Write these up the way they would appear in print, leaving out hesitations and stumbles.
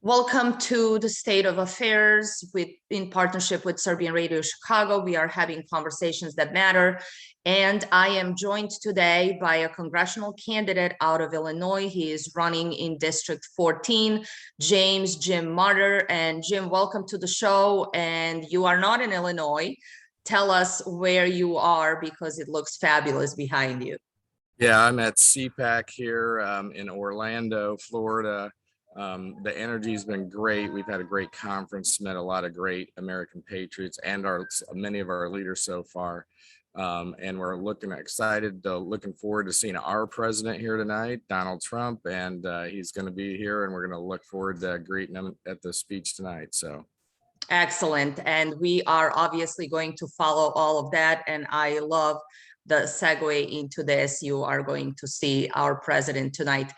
Welcome to the State of Affairs in partnership with Serbian Radio Chicago. We are having conversations that matter. And I am joined today by a congressional candidate out of Illinois. He is running in District 14, Jim Marter. And Jim, welcome to the show. And you are not in Illinois. Tell us where you are because it looks fabulous behind you. Yeah, I'm at CPAC here in Orlando, Florida. The energy's been great. We've had a great conference, met a lot of great American patriots and many of our leaders so far. And we're looking forward to seeing our president here tonight, Donald Trump, and he's going to be here, and we're going to look forward to greeting him at the speech tonight. So. Excellent. And we are obviously going to follow all of that. And I love the segue into this. You are going to see our president tonight.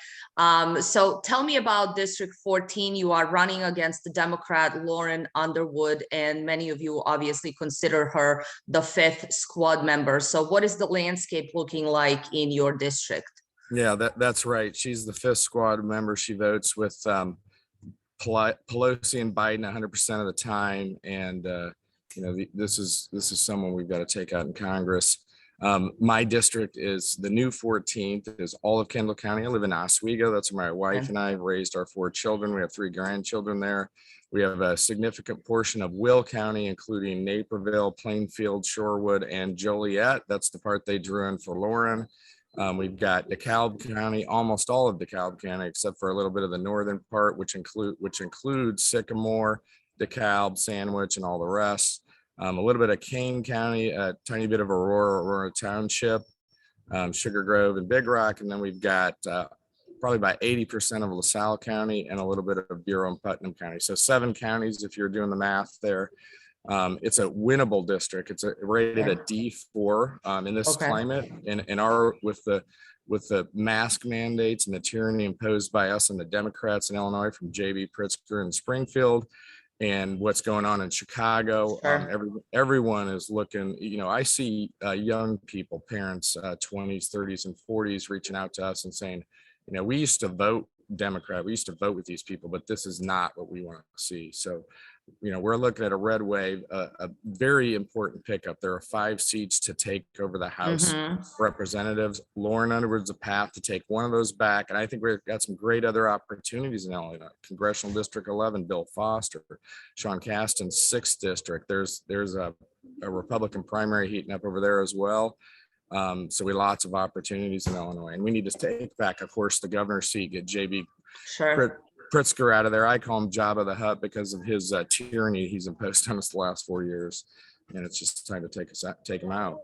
So tell me about District 14. You are running against the Democrat Lauren Underwood, and many of you obviously consider her the fifth squad member. So what is the landscape looking like in your district? Yeah, that's right. She's the fifth squad member. She votes with Pelosi and Biden 100% of the time. And, this is someone we've got to take out in Congress. My district is the new 14th, is all of Kendall County. I live in Oswego. That's where my wife and I raised our 4 children. We have 3 grandchildren there. We have a significant portion of Will County, including Naperville, Plainfield, Shorewood, and Joliet. That's the part they drew in for Lauren. We've got DeKalb County, almost all of DeKalb County, except for a little bit of the northern part, which includes Sycamore, DeKalb, Sandwich, and all the rest. A little bit of Kane County, a tiny bit of Aurora Township, Sugar Grove, and Big Rock. And then we've got probably about 80% of LaSalle County and a little bit of Bureau and Putnam County. So 7 counties, if you're doing the math there. It's a winnable district. It's rated a D4 in this climate. And with the mask mandates and the tyranny imposed by us and the Democrats in Illinois from J.B. Pritzker and Springfield, and what's going on in Chicago. Everyone is looking, I see young people, parents, 20s, 30s, and 40s reaching out to us and saying, we used to vote Democrat, we used to vote with these people, but this is not what we want to see. So, we're looking at a red wave, a very important pickup. There are 5 seats to take over the House Representatives. Lauren Underwood's a path to take one of those back. And I think we've got some great other opportunities in Illinois. Congressional District 11, Bill Foster, Sean Castan's 6th district. There's a Republican primary heating up over there as well. So we lots of opportunities in Illinois, and we need to take back, of course, the governor's seat, get J.B. Pritzker out of there. I call him Jabba the Hutt because of his tyranny he's imposed on us the last 4 years, and it's just time to take him out.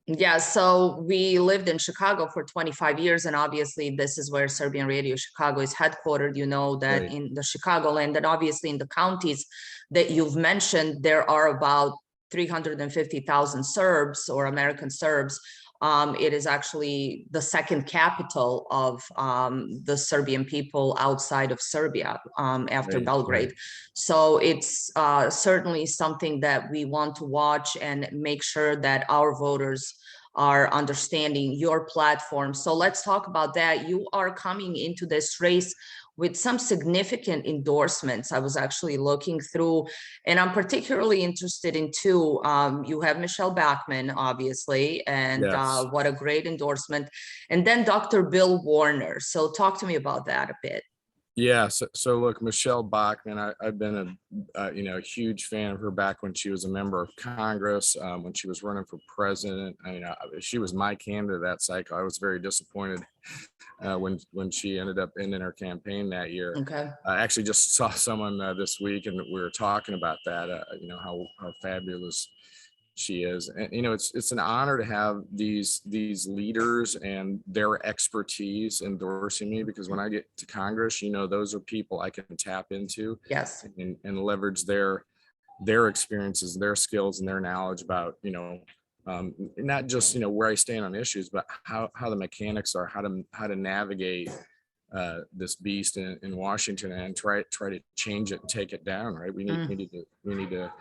Yeah, so we lived in Chicago for 25 years, and obviously this is where Serbian Radio Chicago is headquartered. You know that in the Chicagoland, and obviously in the counties that you've mentioned, there are about 350,000 Serbs or American Serbs. It is actually the second capital of the Serbian people outside of Serbia after Belgrade. So it's certainly something that we want to watch and make sure that our voters are understanding your platform. So let's talk about that. You are coming into this race with some significant endorsements. I was actually looking through, and I'm particularly interested in 2. You have Michelle Bachmann, obviously, and what a great endorsement. And then Dr. Bill Warner. So talk to me about that a bit. Yeah, so look, Michelle Bachmann, I've been a huge fan of her back when she was a member of Congress, when she was running for president. She was my candidate that cycle. I was very disappointed when she ended up ending her campaign that year. I actually just saw someone this week, and we were talking about that. How fabulous she is, and it's an honor to have these leaders and their expertise endorsing me, because when I get to Congress, those are people I can tap into, and leverage their experiences, their skills, and their knowledge about not just where I stand on issues, but how the mechanics are, how to navigate this beast in Washington and try to change it and take it down. Right? We need to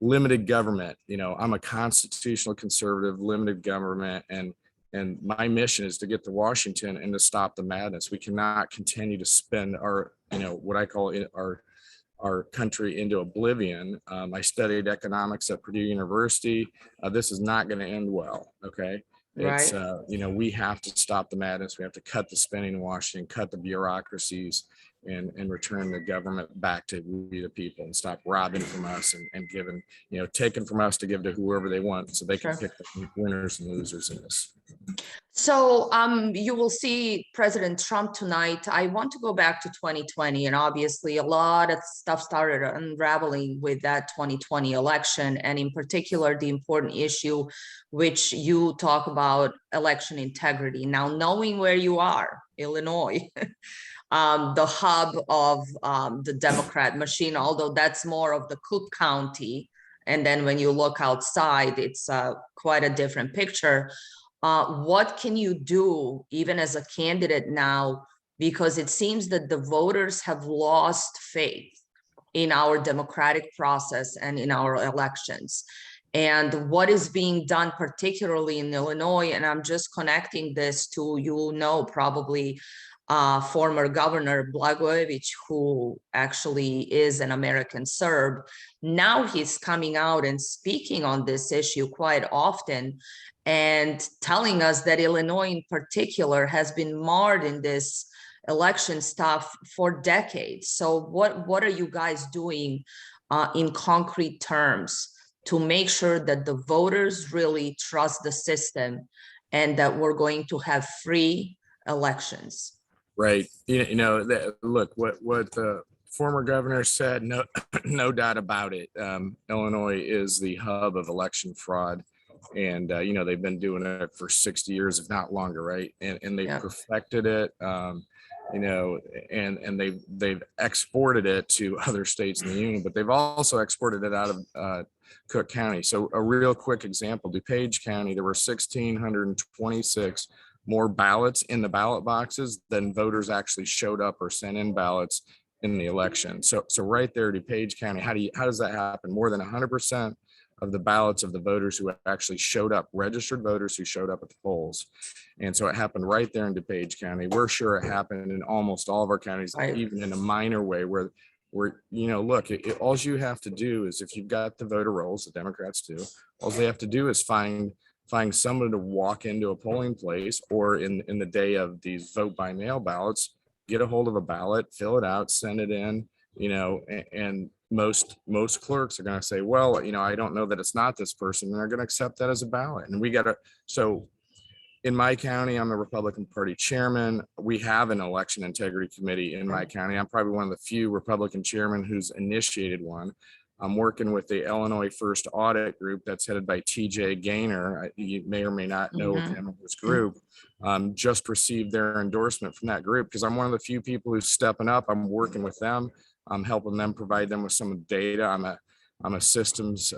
limited government. I'm a constitutional conservative, limited government, and And my mission is to get to Washington and to stop the madness. We cannot continue to spend our, what I call it, our country into oblivion. I studied economics at Purdue University. This is not going to end well. Okay. It's, Right. we have to stop the madness. We have to cut the spending in Washington, cut the bureaucracies, and return the government back to we the people, and stop robbing from us and giving, taking from us to give to whoever they want, so they can Sure. pick the winners and losers in this. So you will see President Trump tonight. I want to go back to 2020, and obviously a lot of stuff started unraveling with that 2020 election, and in particular, the important issue which you talk about, election integrity. Now, knowing where you are, Illinois, the hub of the Democrat machine, although that's more of the Cook County, and then when you look outside, it's quite a different picture. What can you do even as a candidate now? Because it seems that the voters have lost faith in our democratic process and in our elections. And what is being done, particularly in Illinois, and I'm just connecting this to, probably former Governor Blagojevich, who actually is an American Serb. Now he's coming out and speaking on this issue quite often, and telling us that Illinois in particular has been marred in this election stuff for decades. So what are you guys doing in concrete terms to make sure that the voters really trust the system and that we're going to have free elections? Right. Look, what the former governor said, no doubt about it. Illinois is the hub of election fraud. And, they've been doing it for 60 years, if not longer, right? And they've perfected it, and they've exported it to other states in the union, but they've also exported it out of Cook County. So a real quick example, DuPage County, there were 1,626 more ballots in the ballot boxes than voters actually showed up or sent in ballots in the election. So right there, DuPage County, how does that happen? More than 100% of the ballots of the voters who actually showed up, registered voters who showed up at the polls. And so it happened right there in DuPage County. We're sure it happened in almost all of our counties, even in a minor way where look, all you have to do is, if you've got the voter rolls, the Democrats do, all they have to do is find someone to walk into a polling place, or in the day of these vote by mail ballots, get a hold of a ballot, fill it out, send it in, and most clerks are going to say, well, I don't know that it's not this person, and they're going to accept that as a ballot. And so in my county, I'm a Republican Party chairman. We have an election integrity committee in my county. I'm probably one of the few Republican chairmen who's initiated one. I'm working with the Illinois First Audit Group that's headed by TJ Gaynor. You may or may not know of him or his group. Just received their endorsement from that group because I'm one of the few people who's stepping up. I'm working with them. I'm helping them, provide them with some data. I'm a systems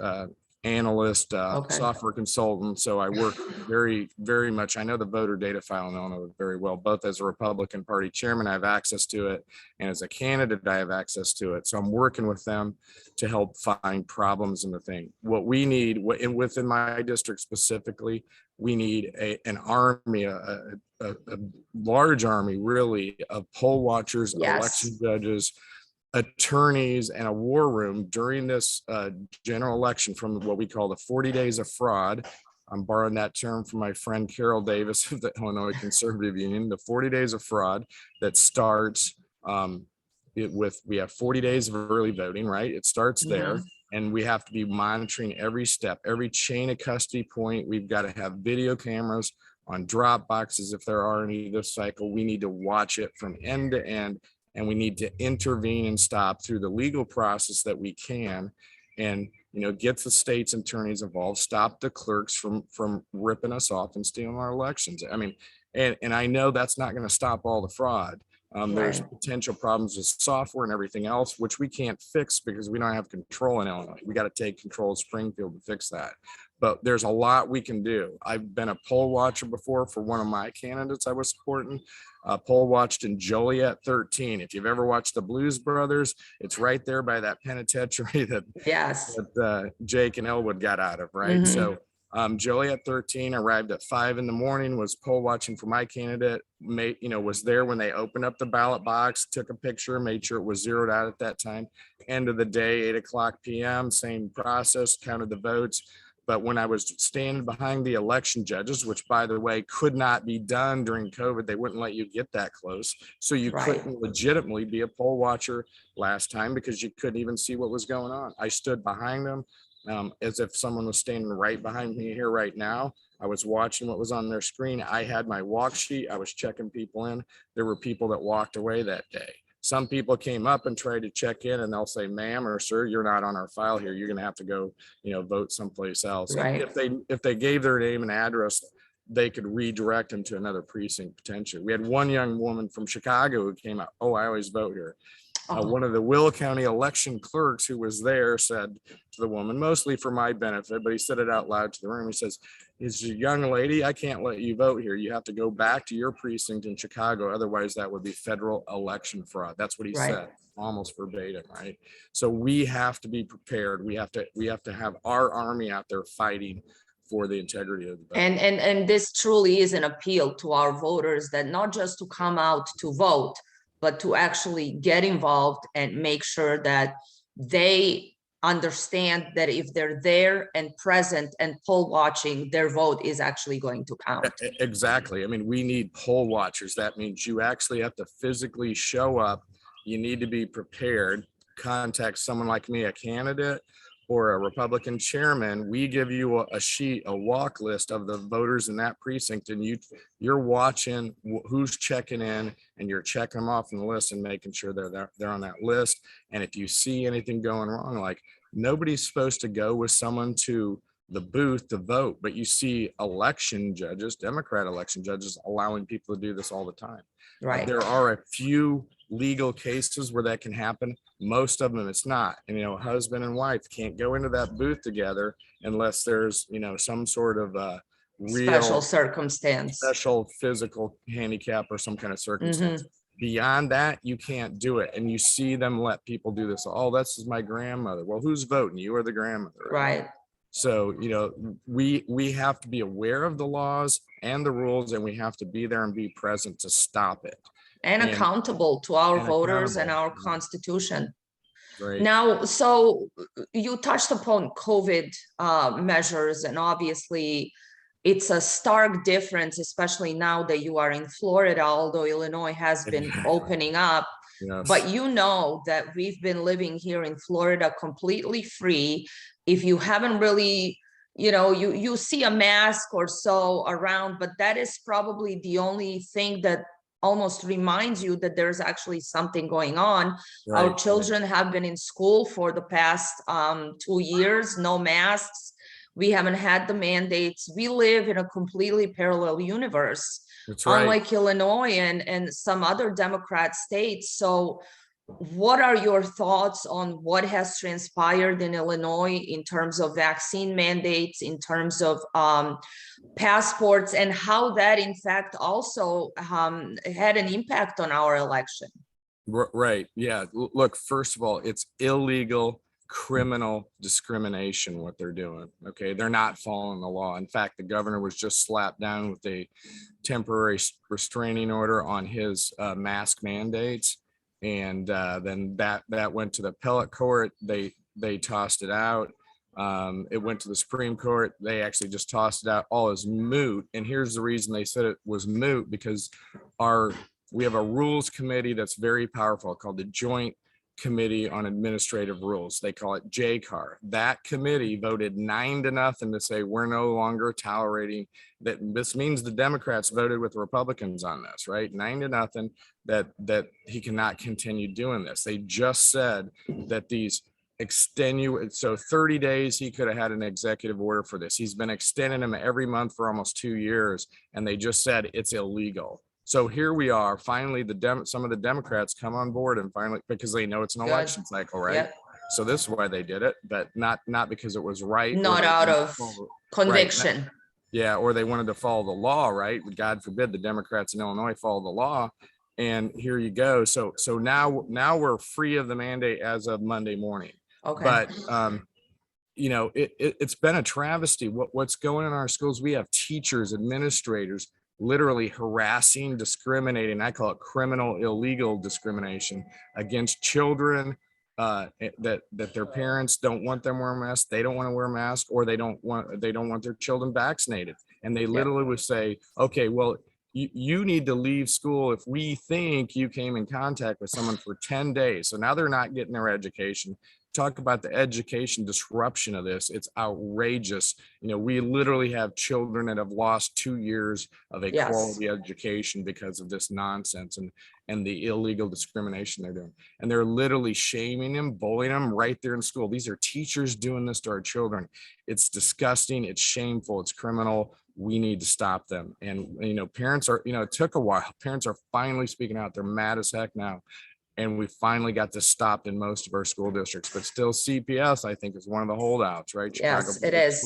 analyst, software consultant. So I work very, very much. I know the voter data file in Illinois very well, both as a Republican Party chairman, I have access to it, and as a candidate, I have access to it. So I'm working with them to help find problems in the thing. What we need, within my district specifically, we need an army, a large army, really, of poll watchers, election judges, attorneys, and a war room during this general election, from what we call the 40 days of fraud. I'm borrowing that term from my friend Carol Davis of the Illinois Conservative Union, the 40 days of fraud that starts we have 40 days of early voting, right? It starts there. And we have to be monitoring every step, every chain of custody point. We've got to have video cameras on drop boxes if there are any this cycle. We need to watch it from end to end, and we need to intervene and stop through the legal process that we can, and get the state's attorneys involved, stop the clerks from ripping us off and stealing our elections. I mean, and I know that's not going to stop all the fraud. There's potential problems with software and everything else, which we can't fix because we don't have control in Illinois. We got to take control of Springfield to fix that. But there's a lot we can do. I've been a poll watcher before for one of my candidates I was supporting. Poll watched in Joliet 13. If you've ever watched the Blues Brothers, it's right there by that penitentiary that Jake and Elwood got out of, right? So Joliet 13 arrived at 5 in the morning, was poll watching for my candidate, was there when they opened up the ballot box, took a picture, made sure it was zeroed out at that time. End of the day, 8 p.m., same process, counted the votes. But when I was standing behind the election judges, which by the way, could not be done during COVID, they wouldn't let you get that close. So you couldn't legitimately be a poll watcher last time because you couldn't even see what was going on. I stood behind them as if someone was standing right behind me here right now. I was watching what was on their screen. I had my walk sheet. I was checking people in. There were people that walked away that day. Some people came up and tried to check in and they'll say, ma'am or sir, you're not on our file here. You're going to have to go, vote someplace else. Right. If they gave their name and address, they could redirect them to another precinct potentially. We had one young woman from Chicago who came out, oh, I always vote here. One of the Will County election clerks who was there said to the woman, mostly for my benefit, but he said it out loud to the room. He says, "Is a young lady, I can't let you vote here. You have to go back to your precinct in Chicago. Otherwise, that would be federal election fraud." That's what he said, almost verbatim, right? So we have to be prepared. We have to have our army out there fighting for the integrity of the vote. And this truly is an appeal to our voters that not just to come out to vote, but to actually get involved and make sure that they understand that if they're there and present and poll watching, their vote is actually going to count. Exactly. I mean, we need poll watchers. That means you actually have to physically show up. You need to be prepared. Contact someone like me, a candidate or a Republican chairman. We give you a sheet, a walk list of the voters in that precinct, and you're watching who's checking in, and you're checking them off on the list and making sure they're on that list. And if you see anything going wrong, like nobody's supposed to go with someone to the booth to vote, but you see election judges, Democrat election judges, allowing people to do this all the time. Right. There are a few legal cases where that can happen. Most of them it's not. And husband and wife can't go into that booth together unless there's some sort of real special circumstance, special physical handicap or some kind of circumstance. Beyond that, you can't do it. And you see them let people do this. Oh, this is my grandmother. Well, who's voting? You or the grandmother? Right. So, we have to be aware of the laws and the rules, and we have to be there and be present to stop it. And accountable to our voters and our Constitution. Right. Now, so you touched upon COVID measures, and obviously it's a stark difference, especially now that you are in Florida, although Illinois has been opening up. Yes. But that we've been living here in Florida completely free. If you haven't really, you see a mask or so around, but that is probably the only thing that almost reminds you that there's actually something going on. Right. Our children have been in school for the past 2 years, no masks. We haven't had the mandates. We live in a completely parallel universe, unlike Illinois and some other Democrat states. So what are your thoughts on what has transpired in Illinois in terms of vaccine mandates, in terms of passports, and how that in fact also had an impact on our election? Right. Yeah. Look, first of all, it's illegal criminal discrimination what they're doing. Okay, they're not following the law. In fact, the governor was just slapped down with a temporary restraining order on his mask mandates. And then that went to the appellate court. They tossed it out. It went to the Supreme Court. They actually just tossed it out. All is moot. And here's the reason they said it was moot, because we have a rules committee that's very powerful called the Joint Committee on Administrative Rules. They call it JCAR. That committee voted 9-0 to say we're no longer tolerating that. This means the Democrats voted with Republicans on this, right? 9-0 that he cannot continue doing this. They just said that these so 30 days he could have had an executive order for this. He's been extending them every month for almost 2 years, and they just said it's illegal. So here we are. Finally, some of the Democrats come on board, and finally, because they know it's an election cycle, right? Yep. So this is why they did it, but not because it was right. Not out of conviction. Right. Yeah, or they wanted to follow the law, right? God forbid the Democrats in Illinois follow the law. And here you go. So now we're free of the mandate as of Monday morning. Okay. But it's been a travesty. What's going on in our schools? We have teachers, administrators, literally harassing, discriminating. I call it criminal, illegal discrimination against children, that their parents don't want them wearing masks. They don't want to wear masks, or they don't want their children vaccinated. And they literally would say, okay, well, you need to leave school if we think you came in contact with someone for 10 days. So now they're not getting their education. Talk about the education disruption of this. It's outrageous. We literally have children that have lost 2 years of a quality education because of this nonsense and the illegal discrimination they're doing. And they're literally shaming them, bullying them right there in school. These are teachers doing this to our children. It's disgusting. It's shameful. It's criminal. We need to stop them. And, parents are, it took a while. Parents are finally speaking out. They're mad as heck now. And we finally got this stopped in most of our school districts, but still CPS, I think, is one of the holdouts, right? Yes, it is.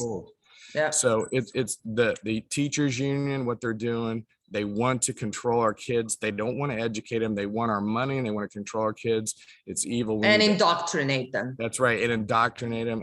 Yeah. So it's the teachers union, what they're doing. They want to control our kids. They don't want to educate them. They want our money and they want to control our kids. It's evil. And indoctrinate them. That's right. And indoctrinate them.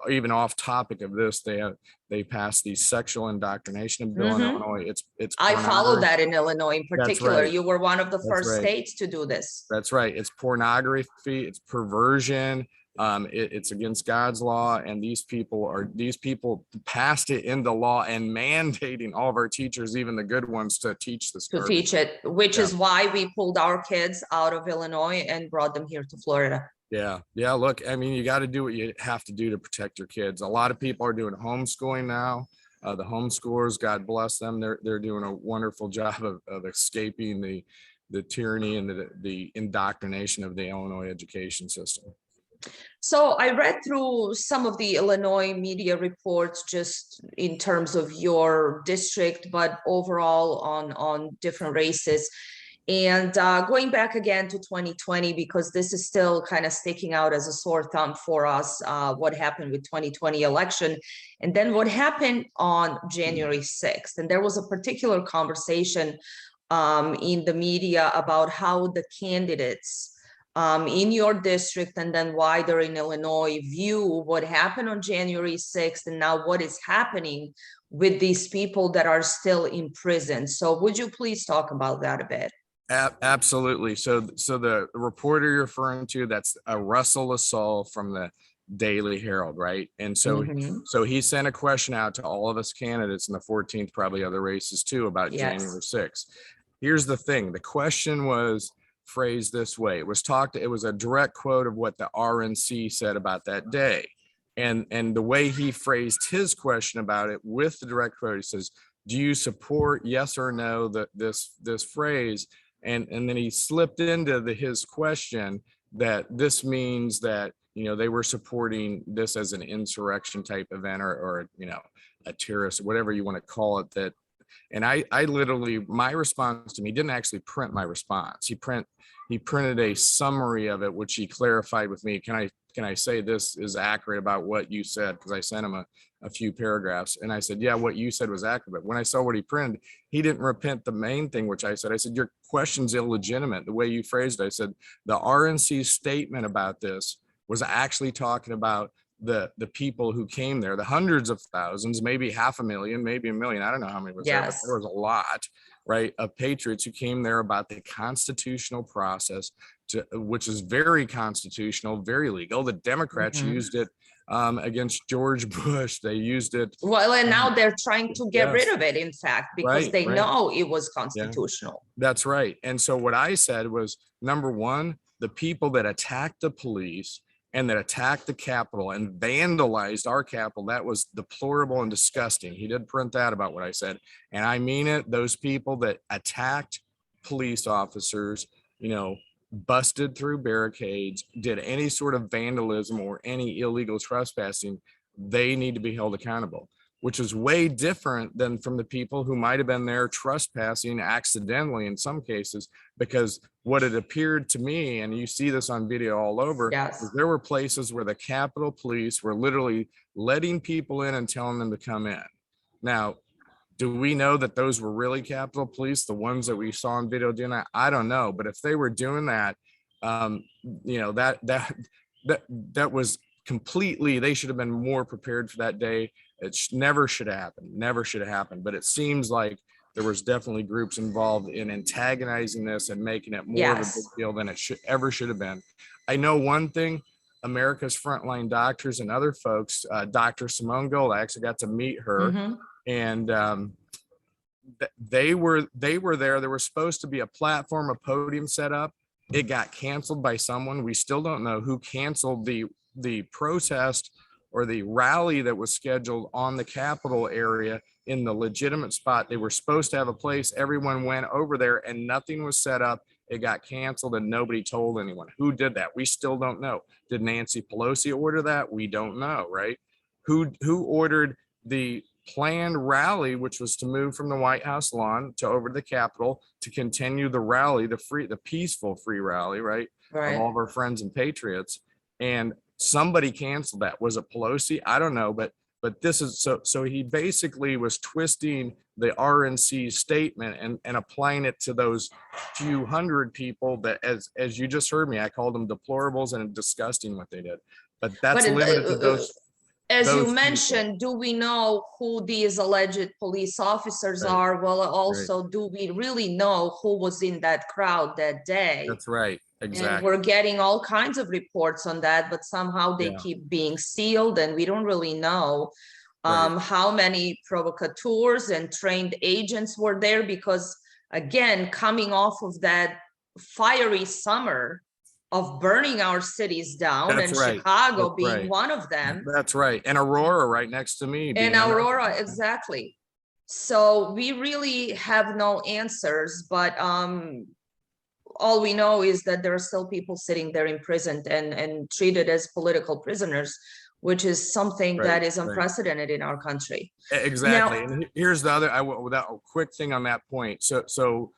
Even off topic of this, they passed the sexual indoctrination bill in Illinois. It's I followed that in Illinois in particular. Right. You were one of the first states to do this. That's right. It's pornography. It's perversion. It's against God's law, and these people passed it into law and mandating all of our teachers, even the good ones, to teach this. To teach it, which is why we pulled our kids out of Illinois and brought them here to Florida. Yeah. Look, I mean, you got to do what you have to do to protect your kids. A lot of people are doing homeschooling now. The homeschoolers, God bless them, they're doing a wonderful job of escaping the tyranny and the indoctrination of the Illinois education system. So I read through some of the Illinois media reports just in terms of your district, but overall on different races. And going back again to 2020, because this is still kind of sticking out as a sore thumb for us, what happened with 2020 election, and then what happened on January 6th. And there was a particular conversation in the media about how the candidates in your district and then wider in Illinois view what happened on January 6th and now what is happening with these people that are still in prison. So would you please talk about that a bit? Absolutely. So the reporter you're referring to, that's a Russell Lassalle from the Daily Herald, right? And so so he sent a question out to all of us candidates in the 14th, probably other races too, about January 6th. Here's the thing. The question was phrased this way. It was a direct quote of what the RNC said about that day. And the way he phrased his question about it with the direct quote, he says, do you support yes or no this phrase? And then he slipped into his question that this means that, they were supporting this as an insurrection type event or a terrorist, whatever you want to call it. That, and I literally, my response to me, he didn't actually print my response. He printed a summary of it, which he clarified with me. Can I say this is accurate about what you said? Because I sent him a few paragraphs and I said, yeah, what you said was accurate. But when I saw what he printed, he didn't repent the main thing, which I said, your question's illegitimate. The way you phrased it, I said, the RNC statement about this was actually talking about the people who came there, the hundreds of thousands, maybe 500,000, maybe 1 million. I don't know how many was there, but there was a lot, right, of patriots who came there about the constitutional process, which is very constitutional, very legal. The Democrats used it against George Bush. They used it. Well, and now they're trying to get rid of it, in fact, because they know it was constitutional. Yeah, that's right. And so what I said was, number one, the people that attacked the police and that attacked the Capitol and vandalized our Capitol, that was deplorable and disgusting. He did print that about what I said. And I mean it, those people that attacked police officers, busted through barricades, did any sort of vandalism or any illegal trespassing, they need to be held accountable, which is way different than from the people who might have been there trespassing accidentally in some cases, because what it appeared to me, and you see this on video all over, is there were places where the Capitol Police were literally letting people in and telling them to come in. Now, do we know that those were really Capitol Police, the ones that we saw on video doing that? I don't know. But if they were doing that, that was completely, they should have been more prepared for that day. It never should have happened. But it seems like there was definitely groups involved in antagonizing this and making it more of a big deal than it should have been. I know one thing, America's frontline doctors and other folks, Dr. Simone Gold, I actually got to meet her, and they were there. There was supposed to be a platform, a podium set up. It got canceled by someone. We still don't know who canceled the protest or the rally that was scheduled on the Capitol area in the legitimate spot. They were supposed to have a place. Everyone went over there and nothing was set up. It got canceled and nobody told anyone. Who did that? We still don't know. Did Nancy Pelosi order that? We don't know, right? Who ordered the planned rally, which was to move from the White House lawn to over to the Capitol to continue the rally, the peaceful free rally, right? Of all of our friends and patriots. And somebody canceled that. Was it Pelosi? I don't know, but this is so he basically was twisting the RNC statement and applying it to those few hundred people that, as you just heard me, I called them deplorables and disgusting what they did. But that's limited to those. As you mentioned, do we know who these alleged police officers are? Well, also, do we really know who was in that crowd that day? That's right. Exactly. And we're getting all kinds of reports on that, but somehow they keep being sealed, and we don't really know how many provocateurs and trained agents were there, because again, coming off of that fiery summer of burning our cities down, and Chicago being one of them. That's right. And Aurora right next to me. And Aurora, exactly. So we really have no answers, but all we know is that there are still people sitting there imprisoned and treated as political prisoners, which is something that is unprecedented in our country. Exactly. Now, and here's the other, without a quick thing on that point. So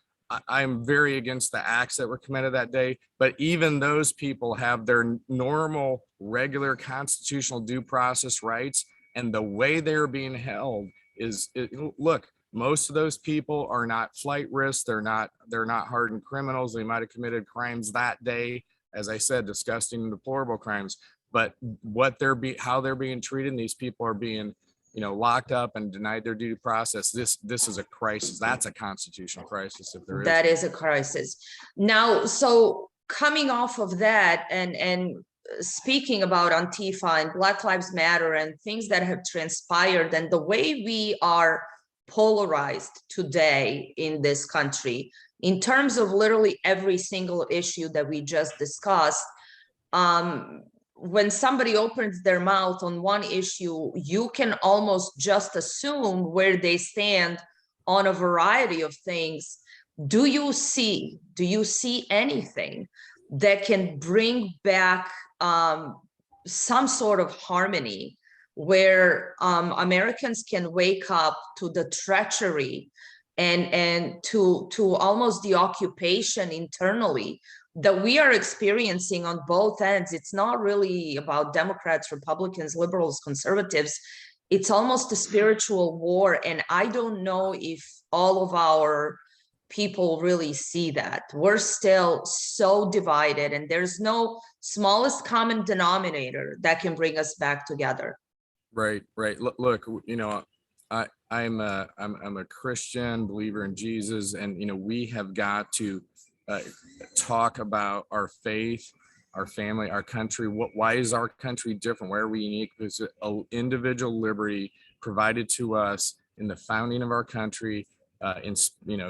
I'm very against the acts that were committed that day, but even those people have their normal, regular constitutional due process rights, and the way they're being held look, most of those people are not flight risks. They're not hardened criminals. They might have committed crimes that day, as I said, disgusting and deplorable crimes. But how they're being treated, and these people are being, locked up and denied their due process. This is a crisis. That's a constitutional crisis. If there is. That is a crisis. Now, so coming off of that and speaking about Antifa and Black Lives Matter and things that have transpired and the way we are polarized today in this country in terms of literally every single issue that we just discussed, when somebody opens their mouth on one issue, you can almost just assume where they stand on a variety of things. Do you see anything that can bring back some sort of harmony where Americans can wake up to the treachery and to almost the occupation internally that we are experiencing on both ends? It's not really about Democrats, Republicans, liberals, conservatives. It's almost a spiritual war. And I don't know if all of our people really see that. We're still so divided, and there's no smallest common denominator that can bring us back together. Right. Look, I'm a Christian believer in Jesus, and we have got to talk about our faith, our family, our country. Why is our country different? Why are we unique? Because individual liberty provided to us in the founding of our country,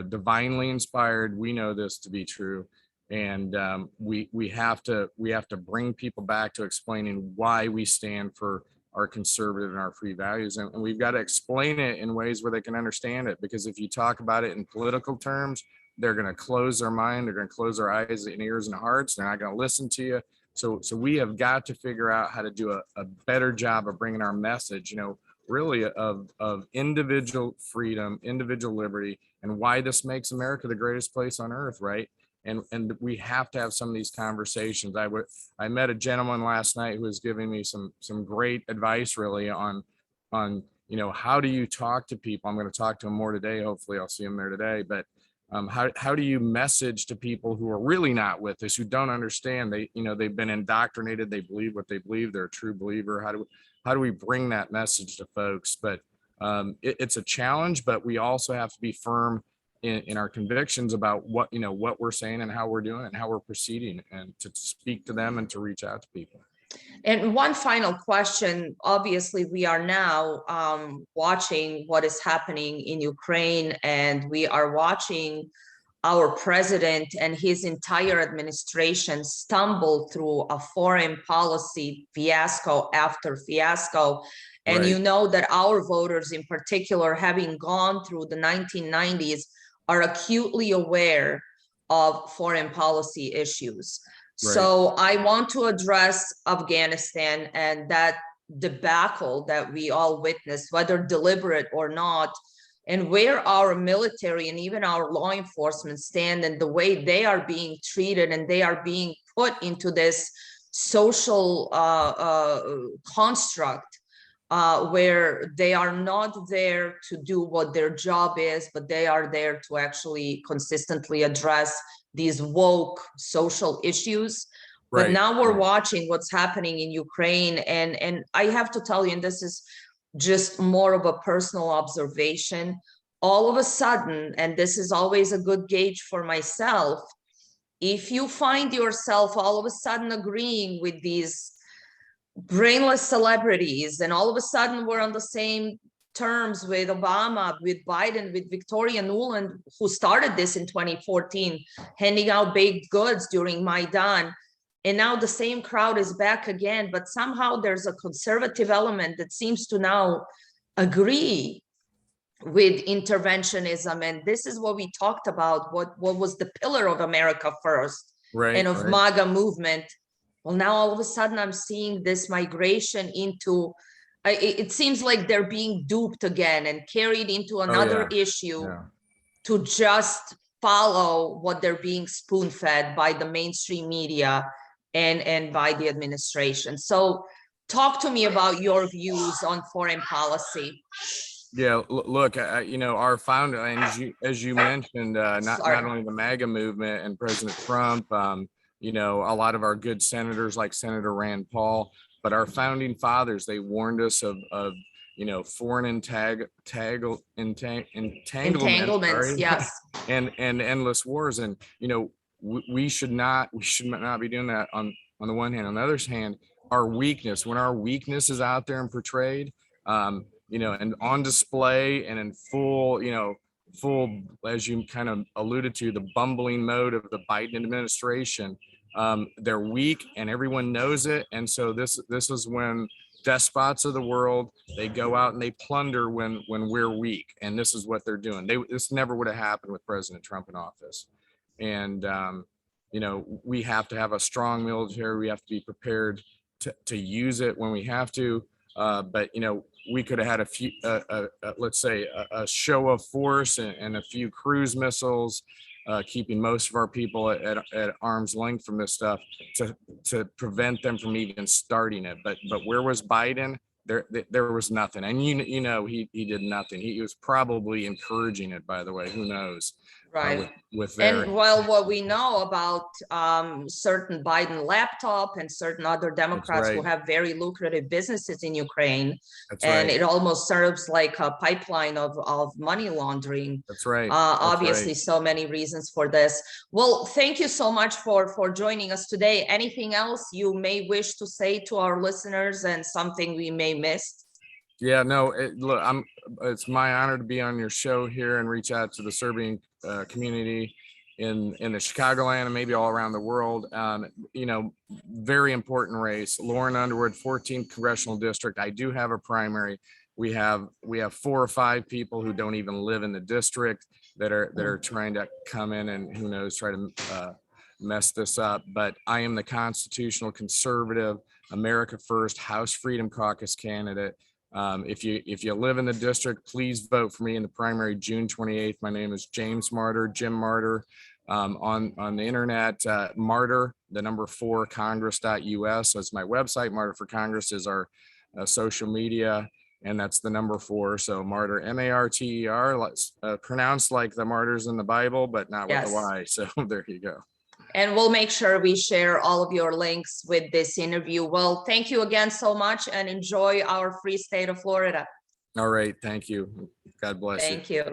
divinely inspired. We know this to be true, and we have to bring people back to explaining why we stand for our conservative and our free values, and we've got to explain it in ways where they can understand it. Because if you talk about it in political terms, they're going to close their mind. They're going to close their eyes and ears and hearts. They're not going to listen to you. So we have got to figure out how to do a better job of bringing our message, really of individual freedom, individual liberty, and why this makes America the greatest place on earth, right? And we have to have some of these conversations. I met a gentleman last night who was giving me some great advice, really, on how do you talk to people. I'm going to talk to him more today. Hopefully I'll see him there today. But How do you message to people who are really not with us, who don't understand? They've been indoctrinated. They believe what they believe. They're a true believer. How do we bring that message to folks? But it's a challenge, but we also have to be firm in our convictions about what we're saying and how we're doing and how we're proceeding, and to speak to them and to reach out to people. And one final question. Obviously, we are now watching what is happening in Ukraine, and we are watching our president and his entire administration stumble through a foreign policy fiasco after fiasco. And Right. you know that our voters in particular, having gone through the 1990s, are acutely aware of foreign policy issues. Right. So I want to address Afghanistan and that debacle that we all witnessed, whether deliberate or not, and where our military and even our law enforcement stand, and the way they are being treated, and they are being put into this social construct where they are not there to do what their job is, but they are there to actually consistently address these woke social issues. But Right. now we're watching what's happening in Ukraine, and I have to tell you, and this is just more of a personal observation, all of a sudden, and this is always a good gauge for myself, if you find yourself all of a sudden agreeing with these brainless celebrities, and all of a sudden we're on the same terms with Obama, with Biden, with Victoria Nuland, who started this in 2014, handing out baked goods during Maidan. And now the same crowd is back again, but somehow there's a conservative element that seems to now agree with interventionism. And this is what we talked about, what was the pillar of America First, Right. and of MAGA movement. Well, now all of a sudden I'm seeing this migration into, it seems like they're being duped again and carried into another issue to just follow what they're being spoon-fed by the mainstream media and by the administration. So talk to me about your views on foreign policy. Yeah, look, our founder, and as you mentioned, not only the MAGA movement and President Trump, a lot of our good senators like Senator Rand Paul, but our founding fathers, they warned us of foreign entanglements, yes, and endless wars, and we should not be doing that on the one hand. On the other hand, when our weakness is out there and portrayed, and on display and in full, as you kind of alluded to, the bumbling mode of the Biden administration. They're weak and everyone knows it. And so this is when despots of the world, they go out and they plunder when we're weak. And this is what they're doing. This never would have happened with President Trump in office. And, we have to have a strong military. We have to be prepared to use it when we have to. But we could have had a few, let's say, a show of force and a few cruise missiles, keeping most of our people at arm's length from this stuff to prevent them from even starting it. But where was Biden? There was nothing, and he did nothing. He was probably encouraging it, by the way. Who knows? Right. With and well, what we know about certain Biden laptop and certain other Democrats who have very lucrative businesses in Ukraine, and it almost serves like a pipeline of money laundering. That's right. Obviously, so many reasons for this. Well, thank you so much for joining us today. Anything else you may wish to say to our listeners, and something we may miss? Yeah, no, look, it's my honor to be on your show here and reach out to the Serbian community in the Chicagoland and maybe all around the world. Very important race. Lauren Underwood, 14th Congressional District. I do have a primary. We have 4 or 5 people who don't even live in the district that are trying to come in and who knows, try to mess this up. But I am the constitutional conservative, America First, House Freedom Caucus candidate. If you live in the district, please vote for me in the primary June 28th. My name is James Marter, Jim Marter, on the internet. Marter, the number 4 congress.us is my website. Marter for Congress is our social media and that's the number 4. So Marter, M-A-R-T-E-R, pronounced like the martyrs in the Bible, but not with the Y. So there you go. And we'll make sure we share all of your links with this interview. Well, thank you again so much, and enjoy our free state of Florida. All right. Thank you. God bless you. Thank you.